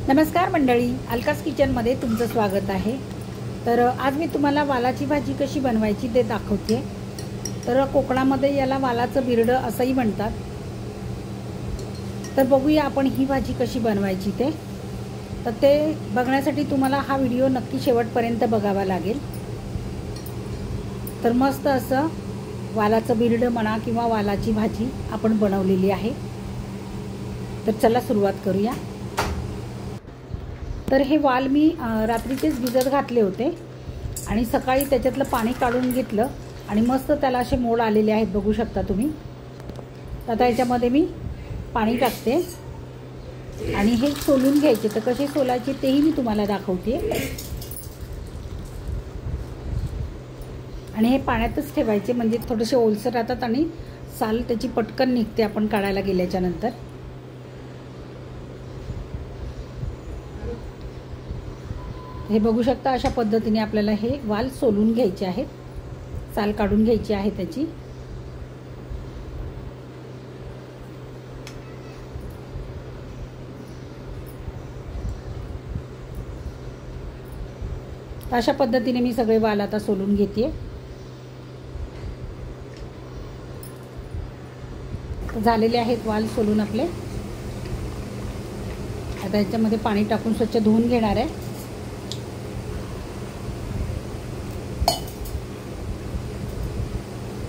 नमस्कार मंडळी, अलकास किचनमध्ये तुमचं स्वागत आहे। तर आज मी तुम्हाला वालाची भाजी कशी बनवायची ते दाखवते। तर कोकणामध्ये याला वालाचं बिरडं असंही म्हणतात। तर बघूया आपण ही भाजी कशी बनवायची ते। तर ते बघण्यासाठी तुम्हाला हा व्हिडिओ नक्की शेवटपर्यंत बघावा लागेल। तर मस्त असं वालाचं बिरडं म्हणा किंवा वालाची भाजी आपण बनवलेली आहे। तर चला सुरुवात करूया। तर हे वाल मी रात्रीचेच भिजत घातले होते आणि सकाळी त्याच्यातलं पाणी काढून घेतलं आणि मस्त त्याला असे मोड आलेले आहेत, बघू शकता तुम्ही। आता याच्यामध्ये मी पाणी टाकते आणि हे सोलून घ्यायचे। तर कसे सोलायचे तेही मी तुम्हाला दाखवते। आणि हे पाण्यातच ठेवायचे म्हणजे थोडेसे ओलसर राहतात आणि साल त्याची पटकन निघते आपण काढायला गेल्याच्या नंतर। हे बघू शकता, अशा पद्धतीने आपल्याला हे वाल सोलून घ्यायचे आहेत, साल काढून घ्यायची आहे त्याची। अशा पद्धतीने मी सगळे वाल आता सोलून घेते। झालेले आहेत वाल सोलून आपले। आता याच्यामध्ये पाणी टाकून स्वच्छ धुवून घेणार आहे।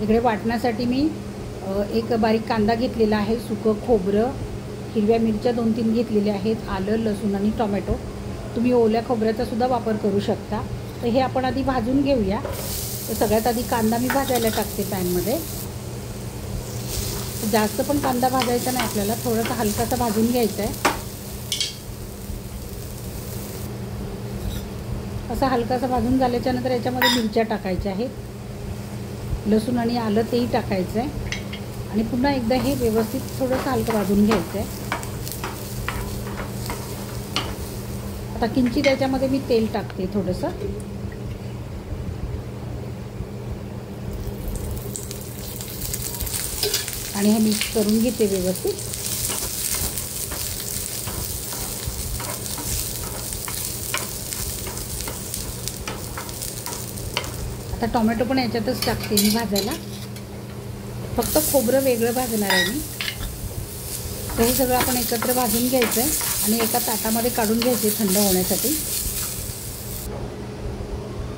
इकडे वाटण्यासाठी मी एक बारीक कांदा घेतलेला आहे, सुकं खोबरं, हिरव्या मिरच्या 2-3 घेतलेल्या आहेत, आलं, लसूण आणि टोमॅटो। तुम्ही ओल्या खोबऱ्याचा सुद्धा वापर करू शकता। तर हे आपण आधी भाजून घेऊया। तर सगळ्यात आधी कांदा मी भाजायला टाकते पॅनमध्ये। जास्त पण कांदा भाजायचा नाही आपल्याला, थोडासा हलकासा भाजून घ्यायचा आहे। असा हलकासा भाजून झाल्याच्या नंतर याच्यामध्ये मिरच्या टाकायच्या आहेत, लसूण आणि आलं तेही टाकायचं आहे आणि पुन्हा एकदा हे व्यवस्थित थोडंसं हलकं भाजून घ्यायचं आहे। आता किंचित याच्यामध्ये मी तेल टाकते थोडंसं आणि हे मिक्स करून घेते व्यवस्थित। आता टोमॅटो पण याच्यातच टाकते मी भाजायला, फक्त खोबरं वेगळं भाजणार आहे मी। तर हे सगळं आपण एकत्र भाजून घ्यायचं आहे आणि एका ताटामध्ये काढून घ्यायचे थंड होण्यासाठी।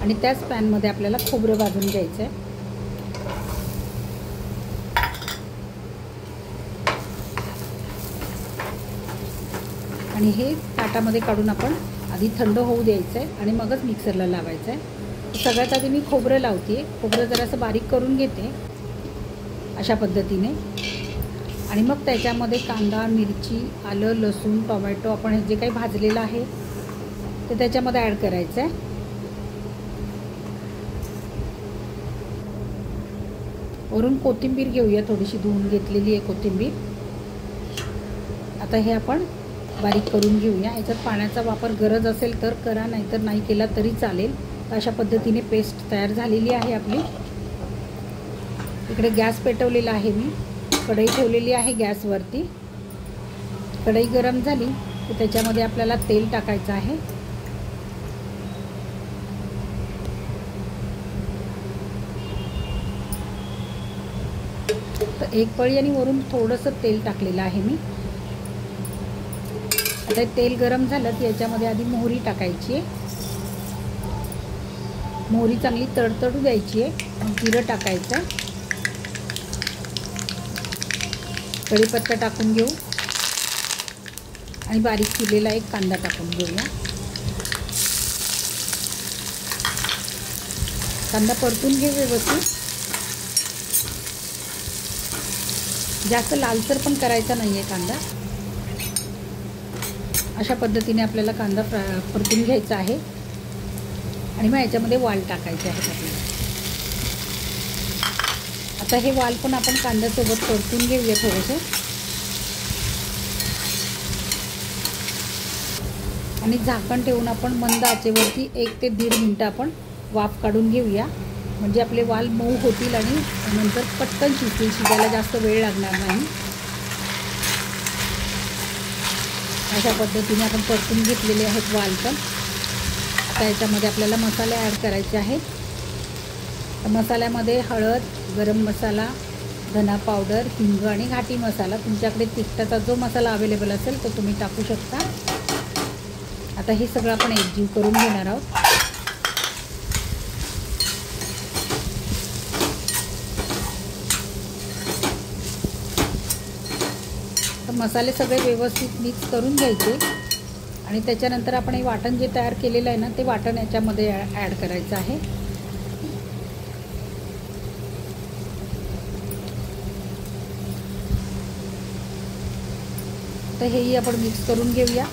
आणि त्याच पॅनमध्ये आपल्याला खोबरं भाजून घ्यायचं आहे। आणि हे ताटामध्ये काढून आपण आधी थंड होऊ द्यायचं आहे आणि मगच मिक्सरला लावायचं आहे। सगळ्यात आधी मी खोबरं लावते, खोबरं जरासं बारीक करून घेते अशा पद्धतीने। आणि मग त्याच्यामध्ये कांदा, मिरची, आलं, लसूण, टोमॅटो आपण हे जे काही भाजलेलं आहे ते त्याच्यामध्ये ॲड करायचं आहे। वरून कोथिंबीर घेऊया, थोडीशी धुवून घेतलेली आहे कोथिंबीर। आता हे आपण बारीक करून घेऊया। याच्यात पाण्याचा वापर गरज असेल तर करा, नाहीतर नाही केला तरी चालेल। अशा पद्धतीने पेस्ट तयार झालेली आहे आपली। इकडे गॅस पेटवलेला आहे मी, कढई ठेवलेली आहे गॅसवरती। कढई गरम झाली तर त्याच्यामध्ये आपल्याला तेल टाकायचं आहे। तर एक पळी आणि वरून थोडंसं तेल टाकलेलं आहे मी। आता तेल गरम झालं की याच्यामध्ये आधी मोहरी टाकायची आहे। मोहरी चांगली तडतडू द्यायची आहे, मग जिरं टाकायचं आहे। कढीपत्ता टाकून घेऊ आणि बारीक चिरलेला एक कांदा टाकून घेऊया। कांदा परतून घेऊ व्यवस्थित, जास्त लालसर पण करायचा नाही आहे कांदा। अशा पद्धतीने आपल्याला कांदा परतून घ्यायचा आहे आणि मग याच्यामध्ये वाल टाकायचे आहेत आपल्याला। आता हे वाल पण आपण कांद्यासोबत परतून घेऊया थोडेसे आणि झाकण ठेवून आपण मंद आचेवरती 1 ते 1.5 मिनिटं आपण वाफ काढून घेऊया। म्हणजे आपले वाल मऊ होतील आणि नंतर पटकन शिजतील, शिजायला जास्त वेळ लागणार नाही। अशा पद्धतीने आपण परतून घेतलेले आहेत वाल पण. आता याच्यामध्ये आपल्याला मसाले ॲड करायचे आहेत. तर मसाल्यामध्ये हळद, गरम मसाला, धना पावडर, हिंग आणि घाटी मसाला, तुमच्याकडे तिखटाचा जो मसाला अवेलेबल असेल तो तुम्ही टाकू शकता. आता हे सगळं आपण एकजीव करून घेणार आहोत. तर मसाले सगळे व्यवस्थित मिक्स करून घ्यायचे आणि त्याच्यानंतर आपण हे वाटण जे तयार केलेलं आहे ना, ते वाटण याच्यामध्ये ॲड करायचं आहे. तर हेही आपण मिक्स करून घेऊया.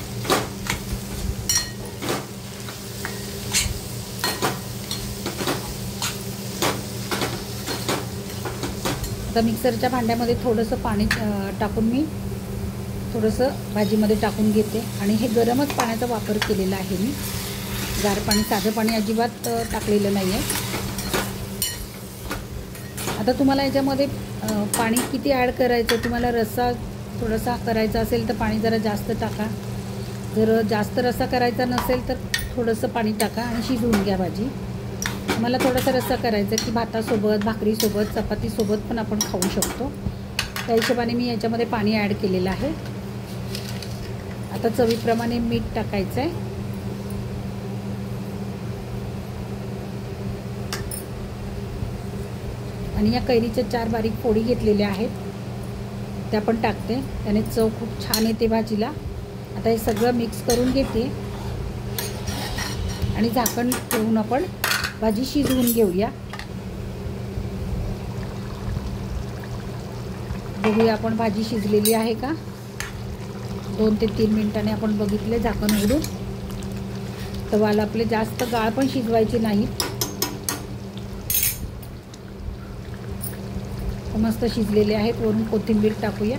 आता मिक्सरच्या भांड्यामध्ये थोडंसं पाणी टाकून मी थोडंसं भाजीमध्ये टाकून घेते आणि हे गरमच पाण्याचा वापर केलेला आहे मी. गार पाणी, साधं पाणी अजिबात टाकलेलं नाही आहे. आता तुम्हाला याच्यामध्ये पाणी किती ॲड करायचं, तुम्हाला रस्सा थोडासा करायचा असेल तर पाणी जरा जास्त टाका. जर जास्त रस्सा करायचा नसेल तर थोडंसं पाणी टाका आणि शिजवून घ्या भाजी. मला थोडासा रस्सा करायचा की भातासोबत, भाकरीसोबत, चपातीसोबत पण आपण खाऊ शकतो. त्या हिशोबाने मी याच्यामध्ये पाणी ॲड केलेलं आहे. आता चवीप्रमाणे मीठ टाकायचं आहे. आणि या कैरीच्या 4 बारीक फोडी घेतलेल्या आहेत त्या पण टाकते. त्याने चव खूप छान येते भाजीला. आता हे सगळं मिक्स करून घेते आणि झाकण ठेवून आपण भाजी शिजवून घेऊया. बघूया आपण भाजी शिजलेली आहे का. 2 ते 3 मिनिटांनी आपण बघितले झाकण उघडून. तर वाल आपले जास्त गाळ पण शिजवायचे नाही. मस्त शिजलेले आहेत. वरून कोथिंबीर टाकूया.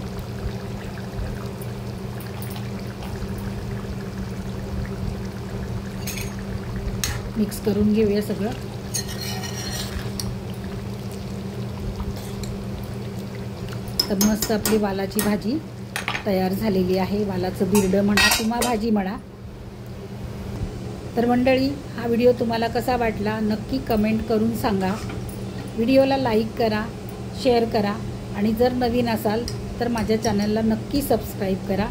मिक्स करून घेऊया सगळं. तर मस्त आपली वालाची भाजी तयार झालेली आहे. वालाचं बिरडं म्हणा किंवा भाजी म्हणा. तर मंडळी, हा व्हिडिओ तुम्हाला कसा वाटला नक्की कमेंट करून सांगा. व्हिडिओला लाईक करा, शेअर करा आणि जर नवीन असाल तर माझ्या चॅनलला नक्की सबस्क्राईब करा.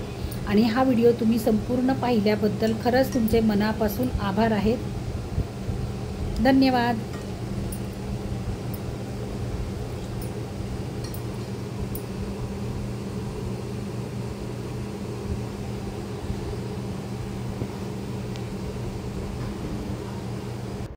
आणि हा व्हिडिओ तुम्ही संपूर्ण पाहिल्याबद्दल खरंच तुमचे मनापासून आभार आहेत. धन्यवाद.